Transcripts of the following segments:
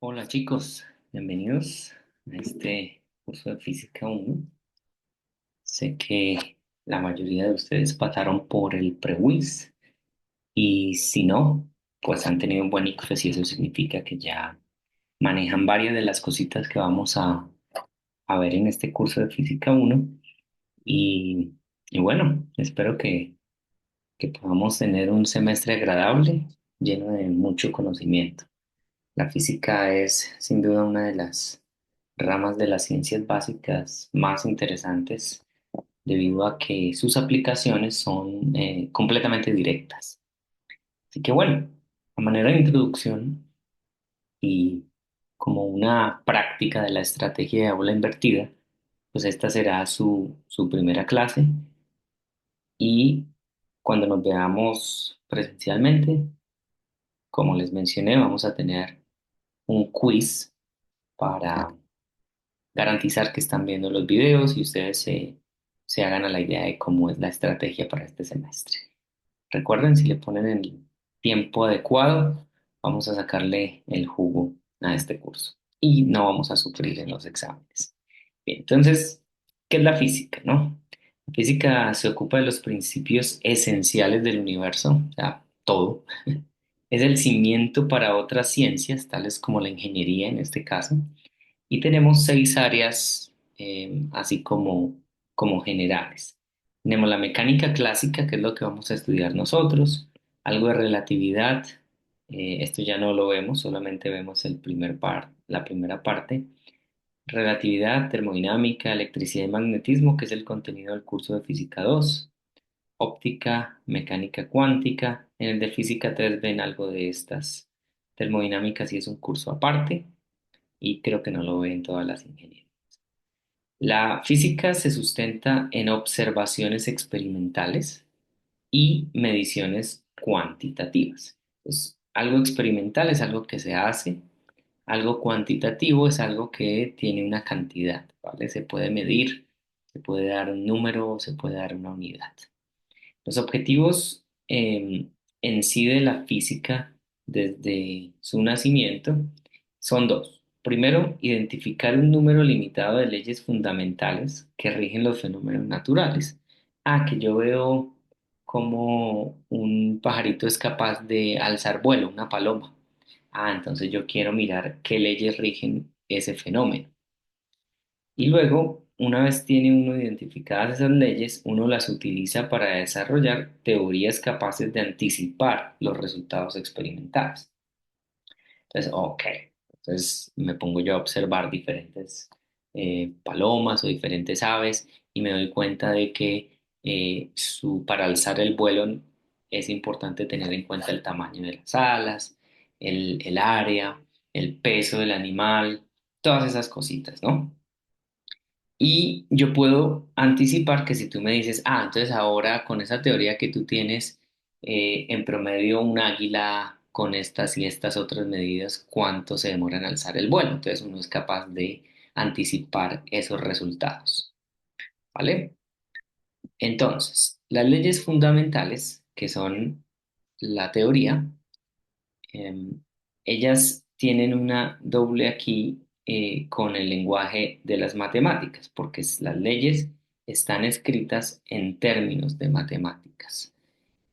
Hola chicos, bienvenidos a este curso de Física 1. Sé que la mayoría de ustedes pasaron por el pre-quiz y si no, pues han tenido un buen ICFES y eso significa que ya manejan varias de las cositas que vamos a ver en este curso de Física 1 y, y bueno, espero que podamos tener un semestre agradable, lleno de mucho conocimiento. La física es sin duda una de las ramas de las ciencias básicas más interesantes debido a que sus aplicaciones son completamente directas. Así que bueno, a manera de introducción y como una práctica de la estrategia de aula invertida, pues esta será su primera clase y cuando nos veamos presencialmente, como les mencioné, vamos a tener un quiz para garantizar que están viendo los videos y ustedes se hagan a la idea de cómo es la estrategia para este semestre. Recuerden, si le ponen el tiempo adecuado, vamos a sacarle el jugo a este curso y no vamos a sufrir en los exámenes. Bien, entonces, ¿qué es la física, no? La física se ocupa de los principios esenciales del universo, o sea, todo. Es el cimiento para otras ciencias, tales como la ingeniería en este caso, y tenemos seis áreas así como generales. Tenemos la mecánica clásica, que es lo que vamos a estudiar nosotros, algo de relatividad, esto ya no lo vemos, solamente vemos la primera parte. Relatividad, termodinámica, electricidad y magnetismo, que es el contenido del curso de Física 2. Óptica, mecánica cuántica. En el de Física 3 ven algo de estas. Termodinámica sí es un curso aparte y creo que no lo ven todas las ingenierías. La física se sustenta en observaciones experimentales y mediciones cuantitativas. Pues, algo experimental es algo que se hace, algo cuantitativo es algo que tiene una cantidad, ¿vale? Se puede medir, se puede dar un número, se puede dar una unidad. Los objetivos en sí de la física desde su nacimiento son dos. Primero, identificar un número limitado de leyes fundamentales que rigen los fenómenos naturales. Que yo veo como un pajarito es capaz de alzar vuelo, una paloma. Entonces yo quiero mirar qué leyes rigen ese fenómeno. Y luego, una vez tiene uno identificadas esas leyes, uno las utiliza para desarrollar teorías capaces de anticipar los resultados experimentados. Entonces, ok, entonces me pongo yo a observar diferentes palomas o diferentes aves y me doy cuenta de que para alzar el vuelo es importante tener en cuenta el tamaño de las alas, el área, el peso del animal, todas esas cositas, ¿no? Y yo puedo anticipar que si tú me dices, entonces ahora con esa teoría que tú tienes, en promedio un águila con estas y estas otras medidas, ¿cuánto se demora en alzar el vuelo? Entonces uno es capaz de anticipar esos resultados, ¿vale? Entonces, las leyes fundamentales, que son la teoría, Em, ellas tienen una doble aquí con el lenguaje de las matemáticas, porque las leyes están escritas en términos de matemáticas.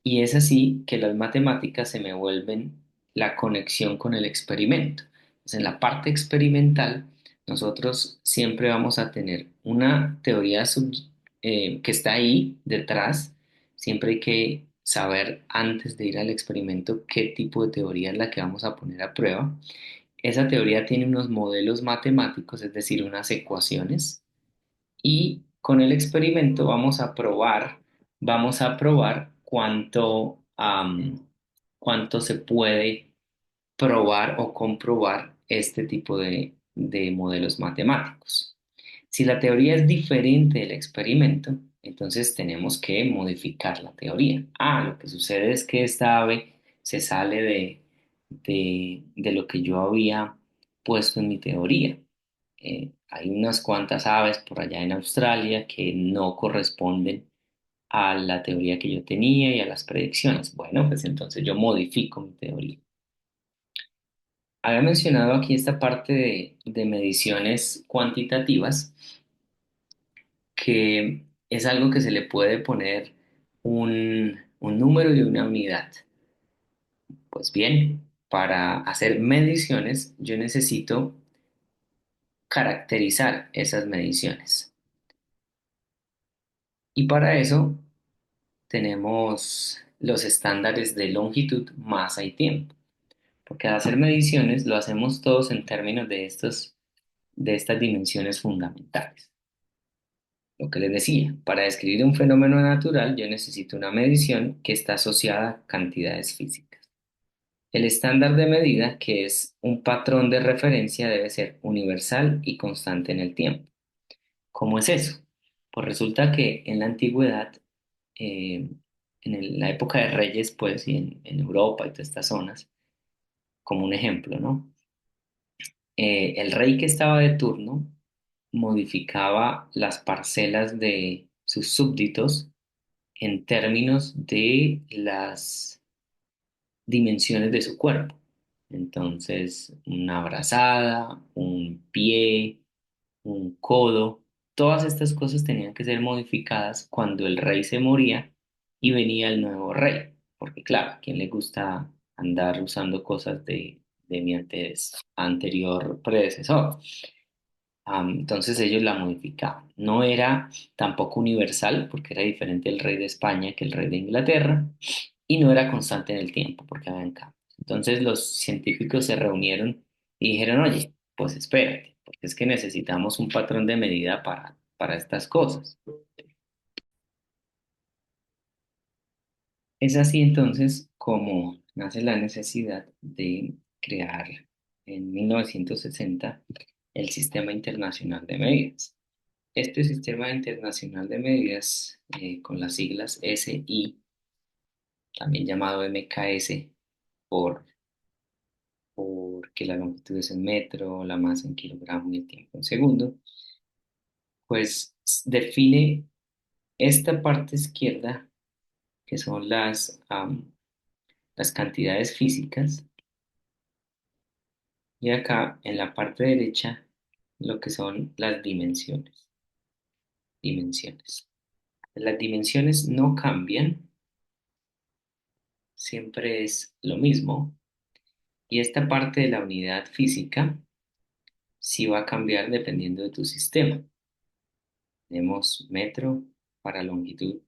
Y es así que las matemáticas se me vuelven la conexión con el experimento. Entonces, en la parte experimental, nosotros siempre vamos a tener una teoría que está ahí detrás. Siempre hay que saber antes de ir al experimento qué tipo de teoría es la que vamos a poner a prueba. Esa teoría tiene unos modelos matemáticos, es decir, unas ecuaciones, y con el experimento vamos a probar cuánto se puede probar o comprobar este tipo de modelos matemáticos. Si la teoría es diferente del experimento, entonces tenemos que modificar la teoría. Lo que sucede es que esta ave se sale de lo que yo había puesto en mi teoría. Hay unas cuantas aves por allá en Australia que no corresponden a la teoría que yo tenía y a las predicciones. Bueno, pues entonces yo modifico mi teoría. Había mencionado aquí esta parte de mediciones cuantitativas, que es algo que se le puede poner un número y una unidad. Pues bien, para hacer mediciones yo necesito caracterizar esas mediciones. Y para eso tenemos los estándares de longitud, masa y tiempo. Porque al hacer mediciones lo hacemos todos en términos de estas dimensiones fundamentales. Lo que les decía, para describir un fenómeno natural yo necesito una medición que está asociada a cantidades físicas. El estándar de medida, que es un patrón de referencia, debe ser universal y constante en el tiempo. ¿Cómo es eso? Pues resulta que en la antigüedad, la época de reyes, pues, y en Europa y todas estas zonas, como un ejemplo, ¿no? El rey que estaba de turno modificaba las parcelas de sus súbditos en términos de las dimensiones de su cuerpo. Entonces, una brazada, un pie, un codo, todas estas cosas tenían que ser modificadas cuando el rey se moría y venía el nuevo rey. Porque claro, ¿a quién le gusta andar usando cosas de mi anterior predecesor? Entonces ellos la modificaban. No era tampoco universal, porque era diferente el rey de España que el rey de Inglaterra, y no era constante en el tiempo, porque habían cambios. Entonces los científicos se reunieron y dijeron, oye, pues espérate, porque es que necesitamos un patrón de medida para estas cosas. Es así entonces como nace la necesidad de crear en 1960 el Sistema Internacional de Medidas. Este Sistema Internacional de Medidas, con las siglas SI, también llamado MKS, por, porque la longitud es en metro, la masa en kilogramo y el tiempo en segundo, pues define esta parte izquierda, que son las cantidades físicas, y acá en la parte derecha lo que son las dimensiones. Dimensiones. Las dimensiones no cambian, siempre es lo mismo. Y esta parte de la unidad física sí va a cambiar dependiendo de tu sistema. Tenemos metro para longitud,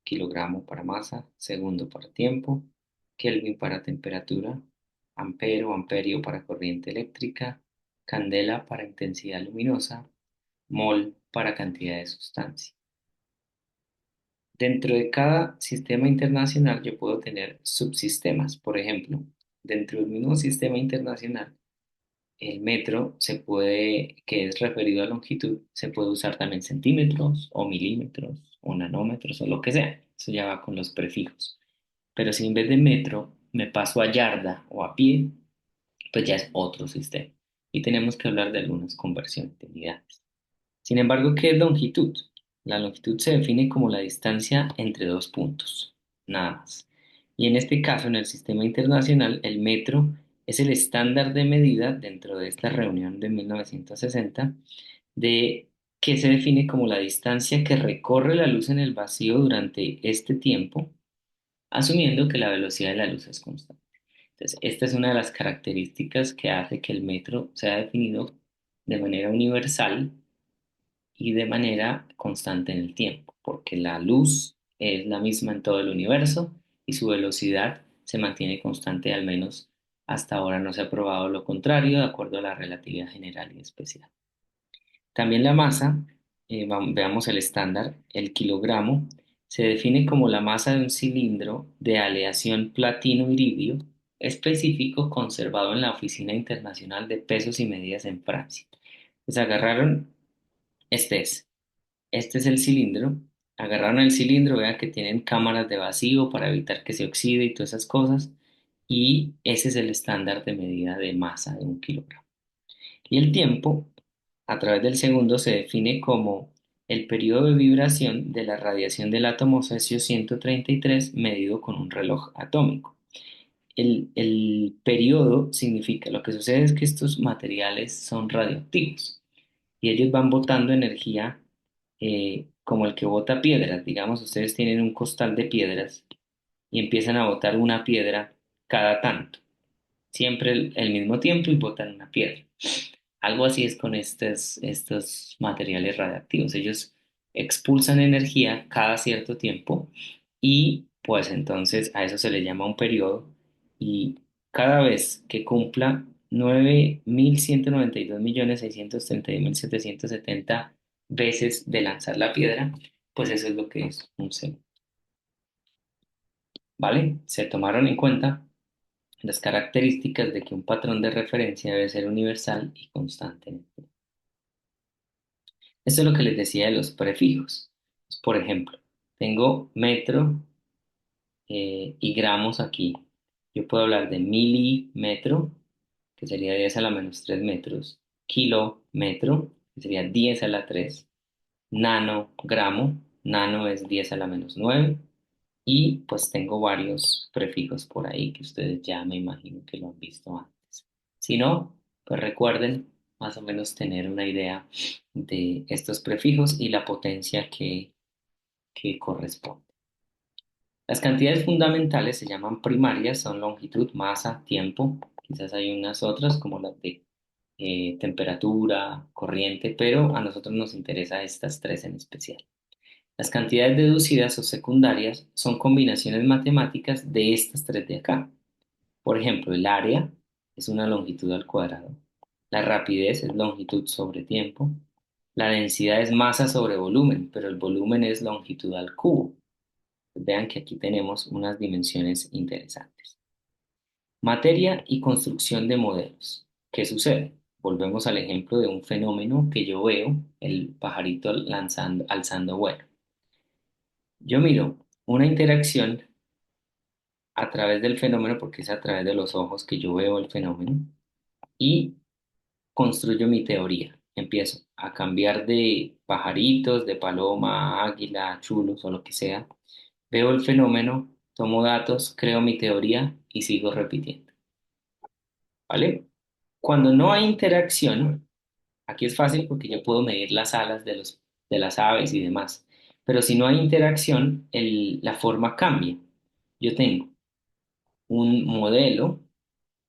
kilogramo para masa, segundo para tiempo, Kelvin para temperatura, ampero o amperio para corriente eléctrica, candela para intensidad luminosa, mol para cantidad de sustancia. Dentro de cada sistema internacional yo puedo tener subsistemas. Por ejemplo, dentro del mismo sistema internacional, el metro se puede, que es referido a longitud, se puede usar también centímetros o milímetros o nanómetros o lo que sea. Eso ya va con los prefijos. Pero si en vez de metro me paso a yarda o a pie, pues ya es otro sistema. Y tenemos que hablar de algunas conversiones de unidades. Sin embargo, ¿qué es longitud? La longitud se define como la distancia entre dos puntos, nada más. Y en este caso, en el sistema internacional, el metro es el estándar de medida dentro de esta reunión de 1960 de que se define como la distancia que recorre la luz en el vacío durante este tiempo, asumiendo que la velocidad de la luz es constante. Entonces, esta es una de las características que hace que el metro sea definido de manera universal y de manera constante en el tiempo, porque la luz es la misma en todo el universo y su velocidad se mantiene constante, al menos hasta ahora no se ha probado lo contrario, de acuerdo a la relatividad general y especial. También la masa, veamos el estándar, el kilogramo, se define como la masa de un cilindro de aleación platino-iridio específico conservado en la Oficina Internacional de Pesos y Medidas en Francia. Pues agarraron, este es. Este es el cilindro. Agarraron el cilindro, vean que tienen cámaras de vacío para evitar que se oxide y todas esas cosas. Y ese es el estándar de medida de masa de un kilogramo. Y el tiempo, a través del segundo, se define como el periodo de vibración de la radiación del átomo cesio 133 medido con un reloj atómico. el periodo significa, lo que sucede es que estos materiales son radioactivos y ellos van botando energía como el que bota piedras. Digamos, ustedes tienen un costal de piedras y empiezan a botar una piedra cada tanto, siempre el mismo tiempo y botan una piedra. Algo así es con estos materiales radiactivos. Ellos expulsan energía cada cierto tiempo y pues entonces a eso se le llama un periodo y cada vez que cumpla 9.192.631.770 veces de lanzar la piedra, pues eso es lo que es un segundo, ¿vale? Se tomaron en cuenta las características de que un patrón de referencia debe ser universal y constante. Esto es lo que les decía de los prefijos. Por ejemplo, tengo metro y gramos aquí. Yo puedo hablar de milímetro, que sería 10 a la menos 3 metros, kilómetro, que sería 10 a la 3, nanogramo, nano es 10 a la menos 9, y pues tengo varios prefijos por ahí que ustedes ya me imagino que lo han visto antes. Si no, pues recuerden más o menos tener una idea de estos prefijos y la potencia que corresponde. Las cantidades fundamentales se llaman primarias, son longitud, masa, tiempo. Quizás hay unas otras como las de temperatura, corriente, pero a nosotros nos interesa estas tres en especial. Las cantidades deducidas o secundarias son combinaciones matemáticas de estas tres de acá. Por ejemplo, el área es una longitud al cuadrado. La rapidez es longitud sobre tiempo. La densidad es masa sobre volumen, pero el volumen es longitud al cubo. Vean que aquí tenemos unas dimensiones interesantes. Materia y construcción de modelos. ¿Qué sucede? Volvemos al ejemplo de un fenómeno que yo veo, el pajarito alzando vuelo. Yo miro una interacción a través del fenómeno, porque es a través de los ojos que yo veo el fenómeno, y construyo mi teoría. Empiezo a cambiar de pajaritos, de paloma, águila, chulos o lo que sea. Veo el fenómeno, tomo datos, creo mi teoría y sigo repitiendo. ¿Vale? Cuando no hay interacción, aquí es fácil porque yo puedo medir las alas de las aves y demás. Pero si no hay interacción, la forma cambia. Yo tengo un modelo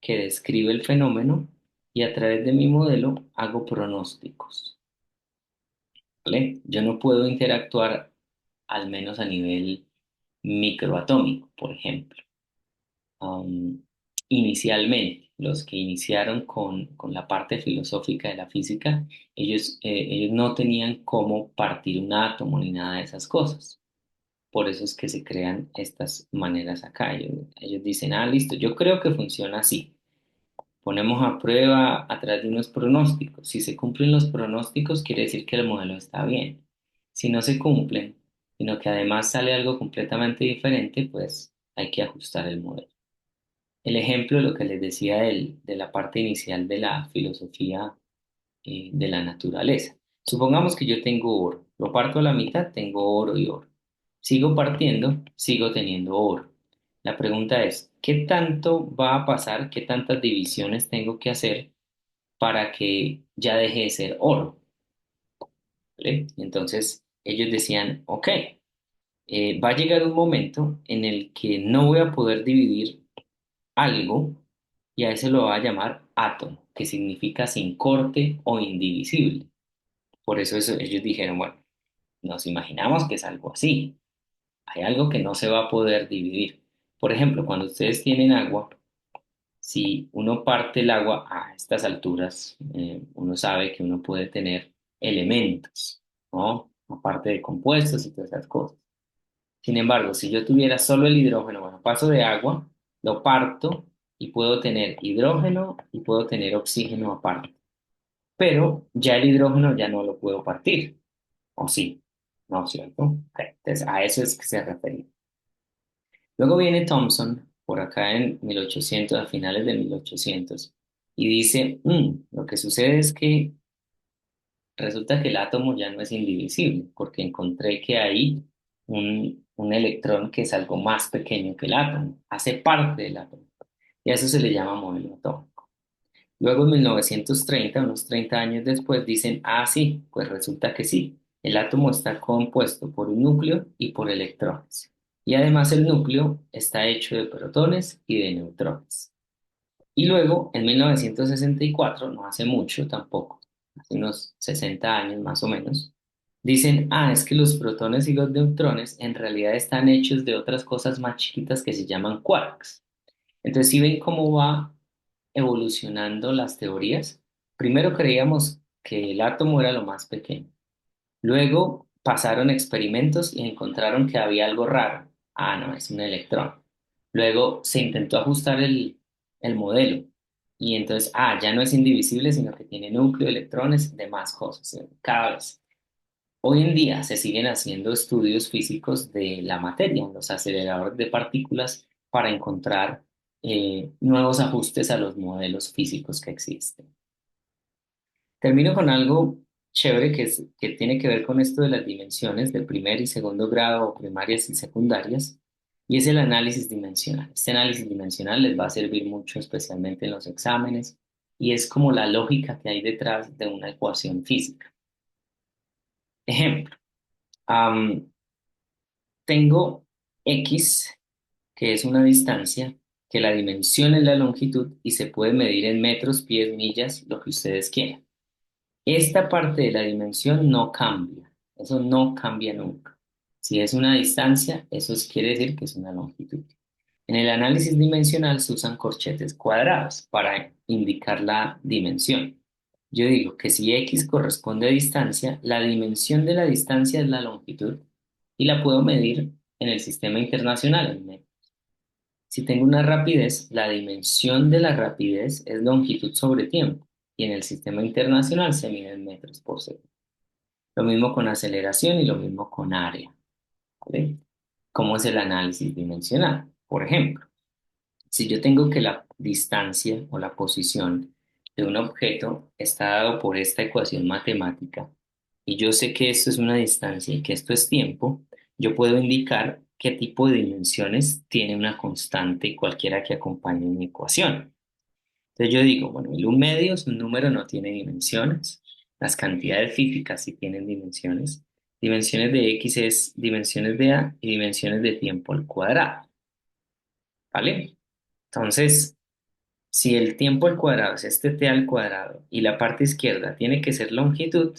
que describe el fenómeno y a través de mi modelo hago pronósticos, ¿vale? Yo no puedo interactuar al menos a nivel microatómico, por ejemplo. Um, Inicialmente, los que iniciaron con la parte filosófica de la física, ellos no tenían cómo partir un átomo ni nada de esas cosas. Por eso es que se crean estas maneras acá. Ellos dicen, ah, listo, yo creo que funciona así. Ponemos a prueba a través de unos pronósticos. Si se cumplen los pronósticos, quiere decir que el modelo está bien. Si no se cumplen, sino que además sale algo completamente diferente, pues hay que ajustar el modelo. El ejemplo de lo que les decía de la parte inicial de la filosofía de la naturaleza. Supongamos que yo tengo oro, lo parto a la mitad, tengo oro y oro. Sigo partiendo, sigo teniendo oro. La pregunta es, ¿qué tanto va a pasar? ¿Qué tantas divisiones tengo que hacer para que ya deje de ser oro? ¿Vale? Entonces ellos decían, ok, va a llegar un momento en el que no voy a poder dividir algo y a eso lo va a llamar átomo, que significa sin corte o indivisible. Por eso ellos dijeron, bueno, nos imaginamos que es algo así. Hay algo que no se va a poder dividir. Por ejemplo, cuando ustedes tienen agua, si uno parte el agua a estas alturas, uno sabe que uno puede tener elementos, ¿no? Aparte de compuestos y todas esas cosas. Sin embargo, si yo tuviera solo el hidrógeno, bueno, paso de agua, lo parto y puedo tener hidrógeno y puedo tener oxígeno aparte. Pero ya el hidrógeno ya no lo puedo partir. ¿O sí? ¿No, cierto? Ok, entonces a eso es que se refería. Luego viene Thomson, por acá en 1800, a finales de 1800, y dice, lo que sucede es que resulta que el átomo ya no es indivisible, porque encontré que hay un electrón que es algo más pequeño que el átomo, hace parte del átomo. y a eso se le llama modelo atómico. Luego en 1930, unos 30 años después, dicen, ah, sí, pues resulta que sí, el átomo está compuesto por un núcleo y por electrones. Y además el núcleo está hecho de protones y de neutrones. Y luego, en 1964, no hace mucho tampoco, hace unos 60 años más o menos, dicen, ah, es que los protones y los neutrones en realidad están hechos de otras cosas más chiquitas que se llaman quarks. Entonces, si ven cómo va evolucionando las teorías, primero creíamos que el átomo era lo más pequeño. Luego pasaron experimentos y encontraron que había algo raro. Ah, no, es un electrón. Luego se intentó ajustar el modelo y entonces, ah, ya no es indivisible, sino que tiene núcleo, electrones, demás cosas, cada vez. Hoy en día se siguen haciendo estudios físicos de la materia, los aceleradores de partículas, para encontrar nuevos ajustes a los modelos físicos que existen. Termino con algo chévere que tiene que ver con esto de las dimensiones de primer y segundo grado, o primarias y secundarias, y es el análisis dimensional. Este análisis dimensional les va a servir mucho, especialmente en los exámenes, y es como la lógica que hay detrás de una ecuación física. Ejemplo, am, tengo X, que es una distancia, que la dimensión es la longitud y se puede medir en metros, pies, millas, lo que ustedes quieran. Esta parte de la dimensión no cambia, eso no cambia nunca. Si es una distancia, quiere decir que es una longitud. En el análisis dimensional se usan corchetes cuadrados para indicar la dimensión. Yo digo que si x corresponde a distancia, la dimensión de la distancia es la longitud y la puedo medir en el sistema internacional, en metros. Si tengo una rapidez, la dimensión de la rapidez es longitud sobre tiempo y en el sistema internacional se mide en metros por segundo. Lo mismo con aceleración y lo mismo con área, ¿vale? ¿Cómo es el análisis dimensional? Por ejemplo, si yo tengo que la distancia o la posición de un objeto está dado por esta ecuación matemática y yo sé que esto es una distancia y que esto es tiempo, yo puedo indicar qué tipo de dimensiones tiene una constante cualquiera que acompañe mi ecuación. Entonces yo digo, bueno, el un medio es un número, no tiene dimensiones. Las cantidades físicas sí tienen dimensiones. Dimensiones de x es dimensiones de a y dimensiones de tiempo al cuadrado, ¿vale? Entonces, si el tiempo al cuadrado es este t al cuadrado y la parte izquierda tiene que ser longitud,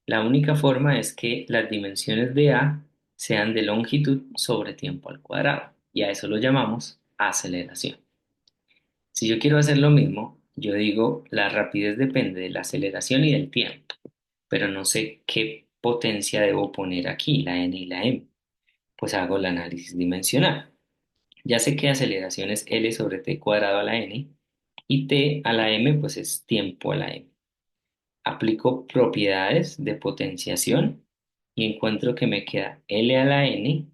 la única forma es que las dimensiones de a sean de longitud sobre tiempo al cuadrado y a eso lo llamamos aceleración. Si yo quiero hacer lo mismo, yo digo la rapidez depende de la aceleración y del tiempo, pero no sé qué potencia debo poner aquí, la n y la m. Pues hago el análisis dimensional. Ya sé que aceleración es L sobre t cuadrado a la n y t a la m pues es tiempo a la m. Aplico propiedades de potenciación y encuentro que me queda L a la n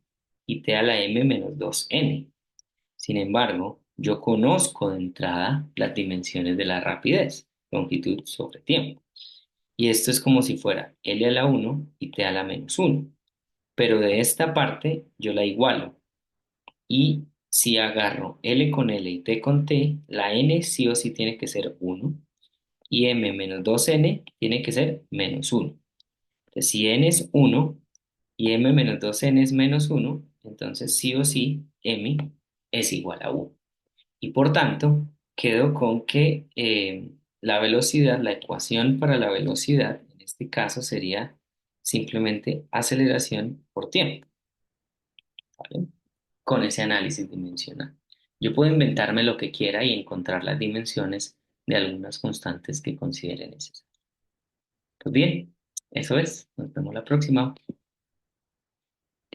y t a la m menos 2n. Sin embargo, yo conozco de entrada las dimensiones de la rapidez, longitud sobre tiempo. Y esto es como si fuera L a la 1 y t a la menos 1. Pero de esta parte yo la igualo y si agarro L con L y T con T, la N sí o sí tiene que ser 1 y M menos 2N tiene que ser menos 1. Entonces, si N es 1 y M menos 2N es menos 1, entonces sí o sí M es igual a 1. Y por tanto, quedo con que la velocidad, la ecuación para la velocidad, en este caso sería simplemente aceleración por tiempo, ¿vale? Con ese análisis dimensional. Yo puedo inventarme lo que quiera y encontrar las dimensiones de algunas constantes que considere necesarias. Pues bien, eso es. Nos vemos la próxima.